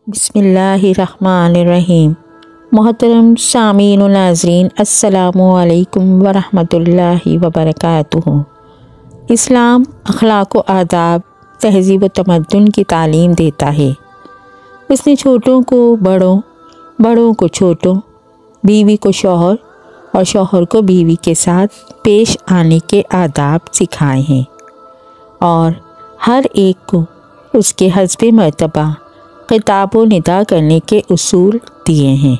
बिस्मिल्लाहिर्रहमानिर्रहीम। मोहतरम सामीन व नाज़रीन, अस्सलामु अलैकुम व रहमतुल्लाहि व बरकातुहू। इस्लाम अखलाक व आदाब, तहज़ीब व तमद्दुन की तालीम देता है। उसने छोटों को बड़ों, बड़ों को छोटों, बीवी को शौहर और शौहर को बीवी के साथ पेश आने के आदाब सिखाए हैं और हर एक को उसके हस्बे मर्तबा खिताब व निदा करने के उसूल दिए हैं।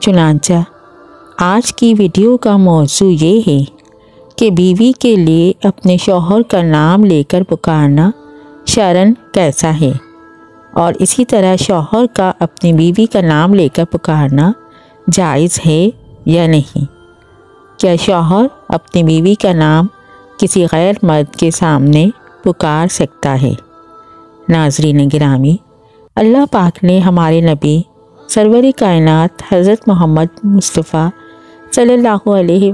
चुनांचा आज की वीडियो का मौजू ये है कि बीवी के लिए अपने शौहर का नाम लेकर पुकारना शरअन कैसा है और इसी तरह शौहर का अपनी बीवी का नाम लेकर पुकारना जायज़ है या नहीं। क्या शौहर अपनी बीवी का नाम किसी गैर मर्द के सामने पुकार सकता है? नाज़रीन गिरामी, अल्लाह पाक ने हमारे नबी सरवर कायनात हज़रत मोहम्मद मुस्तफ़ा सल्लल्लाहु अलैहि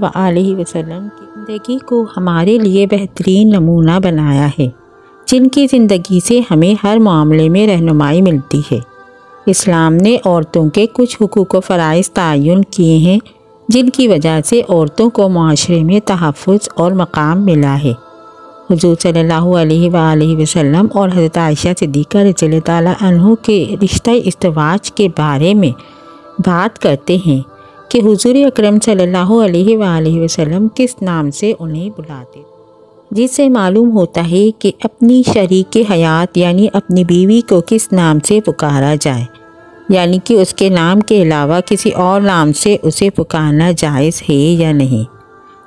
वसल्लम की ज़िंदगी को हमारे लिए बेहतरीन नमूना बनाया है, जिनकी ज़िंदगी से हमें हर मामले में रहनुमाई मिलती है। इस्लाम ने औरतों के कुछ हुकूक व फ़राइज़ तयन किए हैं, जिनकी वजह से औरतों को मुआशरे में तहफ़्फ़ुज़ और मकाम मिला है। हुज़ूर सल्लल्लाहु अलैहि वसल्लम और हज़रत आयशा सिद्दीक़ा रज़ियल्लाहु ताला अन्हा के रिश्ता इज़्दिवाज के बारे में बात करते हैं कि हुज़ूर अकरम सल्लल्लाहु अलैहि वसल्लम किस नाम से उन्हें बुलाते, जिससे मालूम होता है कि अपनी शरीक हयात यानी अपनी बीवी को किस नाम से पुकारा जाए, यानी कि उसके नाम के अलावा किसी और नाम से उसे पुकारना जायज़ है या नहीं।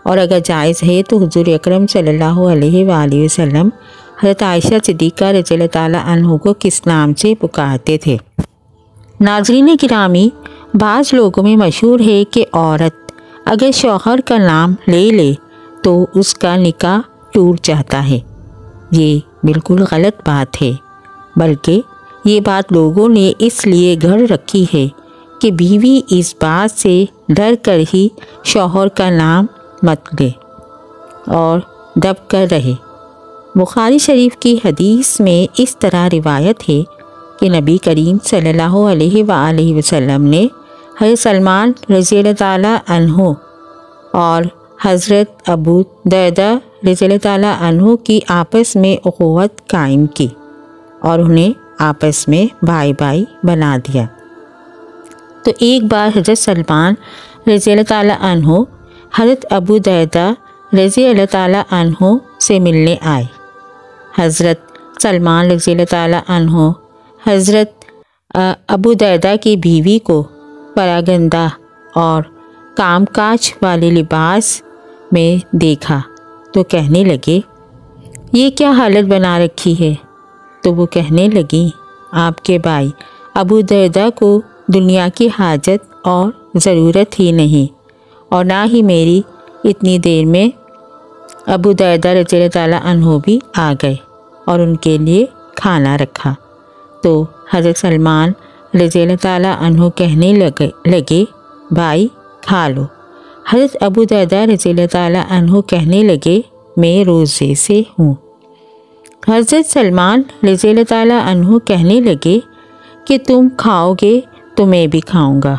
और अगर जायज़ है तो हुज़ूर अकरम सल्लल्लाहु अलैहि वसल्लम हज़रत आयशा सिद्दीक़ा रज़ियल्लाहु ताला अन्हा को किस नाम से पुकारते थे। नाज़रीन गिरामी, बाज़ लोगों में मशहूर है कि औरत अगर शौहर का नाम ले ले तो उसका निकाह टूट जाता है। ये बिल्कुल गलत बात है, बल्कि ये बात लोगों ने इसलिए गढ़ रखी है कि बीवी इस बात से डर कर ही शौहर का नाम मत ले और दब कर रहे। बुखारी शरीफ की हदीस में इस तरह रिवायत है कि नबी करीम सल्लल्लाहु अलैहि वसल्लम ने हज़रत सलमान रज़ियल्लाहु ताला अन्हु और हज़रत अबू दरदा रज़ियल्लाहु ताला अन्हु की आपस में उख़ुवत कायम की और उन्हें आपस में भाई भाई बना दिया। तो एक बार हज़रत सलमान रज़ियल्लाहु ताला अन्हु हज़रत अबू दरदा रज़ियल्लाहु ताला अन्हु से मिलने आए। हज़रत सलमान रज़ियल्लाहु ताला अन्हु हज़रत अबू दरदा की बीवी को परागंदा और कामकाज वाले लिबास में देखा तो कहने लगे, ये क्या हालत बना रखी है? तो वो कहने लगी, आपके भाई अबू दरदा को दुनिया की हाजत और ज़रूरत ही नहीं और ना ही मेरी। इतनी देर में अबू दरदा रज़ियल्लाहु ताला अन्हु भी आ गए और उनके लिए खाना रखा। तो हज़रत सलमान रज़ियल्लाहु ताला अन्हु कहने लगे भाई खा लो। हज़रत अबू दरदा रज़ियल्लाहु ताला अन्हु कहने लगे, मैं रोज़े से हूँ। हज़रत सलमान रज़ियल्लाहु ताला अन्हु कहने लगे कि तुम खाओगे तो मैं भी खाऊँगा।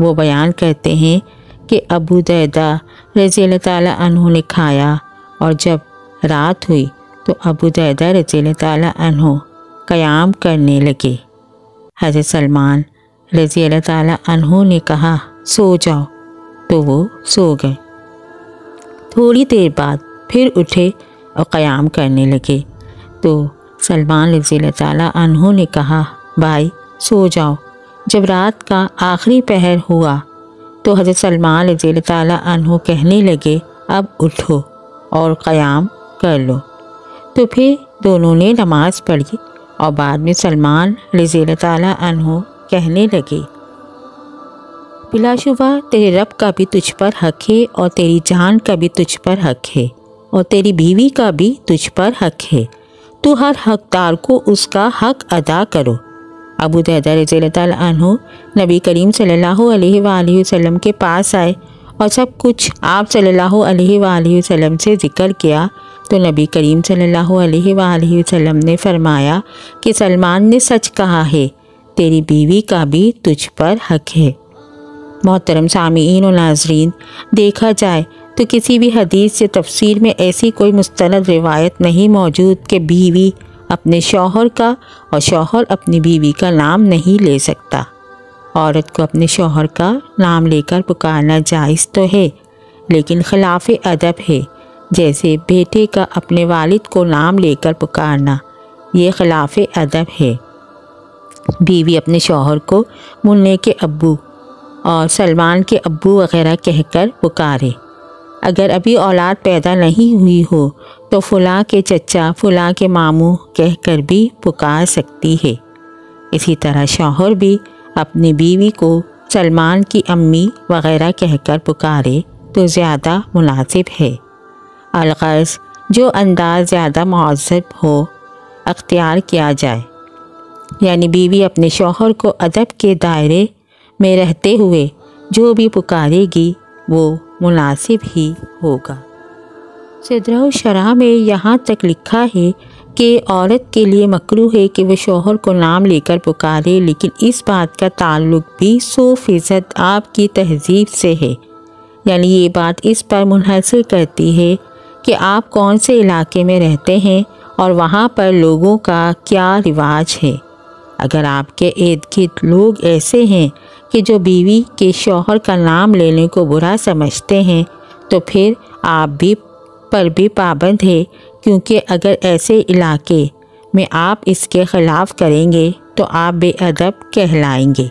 वो बयान करते हैं कि अबू दरदा रज़ियल्लाहु ताला अन्हु ने खाया और जब रात हुई तो अबू दरदा रज़ियल्लाहु ताला अन्हु क़याम करने लगे। हज़रत सलमान रज़ियल्लाहु ताला अन्हु ने कहा, सो जाओ, तो वो सो गए। थोड़ी देर बाद फिर उठे और क़याम करने लगे। तो सलमान रज़ियल्लाहु ताला अन्हु ने कहा, भाई सो जाओ। जब रात का आखिरी पहर हुआ तो हज़रत सलमान रज़ियल्लाहु ताला अन्हु कहने लगे, अब उठो और क़याम कर लो। तो फिर दोनों ने नमाज़ पढ़ी और बाद में सलमान रज़ियल्लाहु ताला अन्हु कहने लगे, बिलाशुबा तेरे रब का भी तुझ पर हक़ है और तेरी जान का भी तुझ पर हक़ है और तेरी बीवी का भी तुझ पर हक़ है। तू हर हक़दार को उसका हक़ अदा करो। अबू दरदा रज़ियल्लाहु ताला अन्हु नबी करीम सल्लल्लाहु अलैहि वसल्लम के पास आए और सब कुछ आप सल्लल्लाहु अलैहि वसल्लम से ज़िक्र किया तो नबी करीम सल्लल्लाहु अलैहि वसल्लम ने फरमाया कि सलमान ने सच कहा है, تیری بیوی کا بھی تجھ پر حق ہے۔ محترم سامعین و ناظرین، دیکھا جائے تو کسی بھی حدیث سے تفسیر میں ایسی کوئی مستند روایت نہیں موجود کہ بیوی اپنے شوہر کا اور شوہر اپنی بیوی کا نام نہیں لے سکتا۔ عورت کو اپنے شوہر کا نام لے کر پکارنا جائز تو ہے، لیکن خلاف ادب ہے۔ جیسے بیٹے کا اپنے والد کو نام لے کر پکارنا، یہ خلاف ادب ہے۔ بیوی اپنے شوہر کو منع کے ابو اور سلمان کے ابو وغیرہ کہہ کر پکارے۔ اگر ابھی اولاد پیدا نہیں ہوئی ہو تو فلاں کے چچا، فلاں کے ماموں کہہ کر بھی پکار سکتی ہے۔ اسی طرح شوہر بھی اپنی بیوی کو سلمان کی امی وغیرہ کہہ کر پکارے تو زیادہ مناسب ہے۔ الغرض جو انداز زیادہ مہذب ہو اختیار کیا جائے، یعنی بیوی اپنے شوہر کو ادب کے دائرے میں رہتے ہوئے جو بھی پکارے گی وہ مناسب ہی ہوگا۔ صدرہ الشرح میں یہاں تک لکھا ہے کہ عورت کے لیے مکروہ ہے کہ وہ شوہر کو نام لے کر پکارے، لیکن اس بات کا تعلق بھی 100% آپ کی تہذیب سے ہے، یعنی یہ بات اس پر منحصر کرتی ہے کہ آپ کون سے علاقے میں رہتے ہیں اور وہاں پر لوگوں کا کیا رواج ہے۔ اگر آپ کے ارد گرد لوگ ایسے ہیں کہ جو بیوی کے شوہر کا نام لینے کو برا سمجھتے ہیں تو پھر آپ بھی پر بھی پابند ہے، کیونکہ اگر ایسے علاقے میں آپ اس کے خلاف کریں گے تو آپ بے ادب کہلائیں گے۔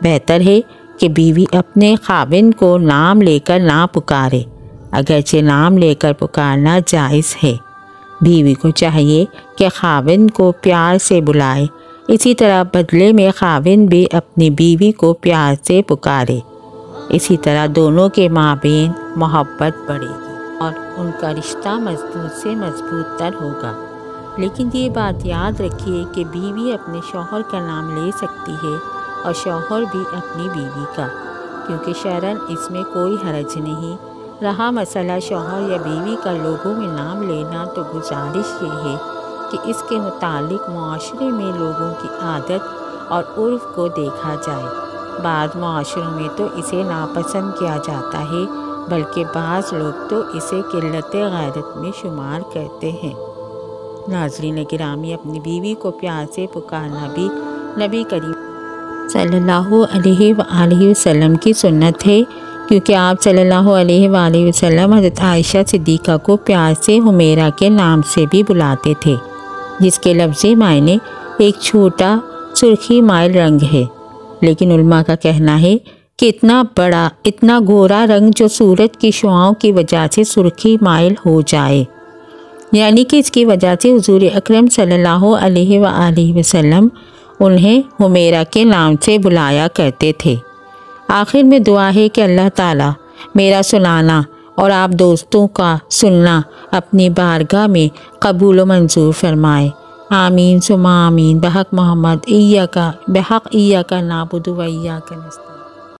بہتر ہے کہ بیوی اپنے خاوند کو نام لے کر نہ پکارے، اگرچہ نام لے کر پکارنا جائز ہے۔ بیوی کو چاہیے کہ خاوند کو پیار سے بلائے، اسی طرح بدلے میں خاوند بھی اپنی بیوی کو پیار سے پکارے۔ اسی طرح دونوں کے مابین محبت بڑھے گی اور ان کا رشتہ مضبوط سے مضبوط تر ہوگا۔ لیکن یہ بات یاد رکھیے کہ بیوی اپنے شوہر کا نام لے سکتی ہے اور شوہر بھی اپنی بیوی کا، کیونکہ شرعاً اس میں کوئی حرج نہیں۔ رہا مسئلہ شوہر یا بیوی کا لوگوں میں نام لینا، تو گزارش یہ ہے کہ اس کے متعلق معاشرے میں لوگوں کی عادت اور عرف کو دیکھا جائے۔ بعض معاشروں میں تو اسے ناپسند کیا جاتا ہے، بلکہ بعض لوگ تو اسے قلت غیرت میں شمار کرتے ہیں۔ ناظرین گرامی، اپنی بیوی کو پیار سے پکارنا بھی نبی کریم صلی اللہ علیہ وآلہ وسلم کی سنت ہے، کیونکہ آپ صلی اللہ علیہ وآلہ وسلم حضرت عائشہ صدیقہ کو پیار سے حمیرہ کے نام سے بھی بلاتے تھے، جس کے لفظی معنی ایک چھوٹا سرخی مائل رنگ ہے۔ لیکن علماء کا کہنا ہے کہ اتنا گورا رنگ جو سورج کی شعاؤں کی وجہ سے سرخی مائل ہو جائے، یعنی کہ اس کی وجہ سے حضور اکرم صلی اللہ علیہ وآلہ وسلم انہیں حمیرہ کے نام سے بلایا کرتے تھے۔ آخر میں دعا ہے کہ اللہ تعالیٰ میرا سنانا اور آپ دوستوں کا سننا اپنی بارگاہ میں قبول و منظور فرمائے۔ آمین ثم آمین۔ بحق محمد ایاک نعبد و ایاک نستعین۔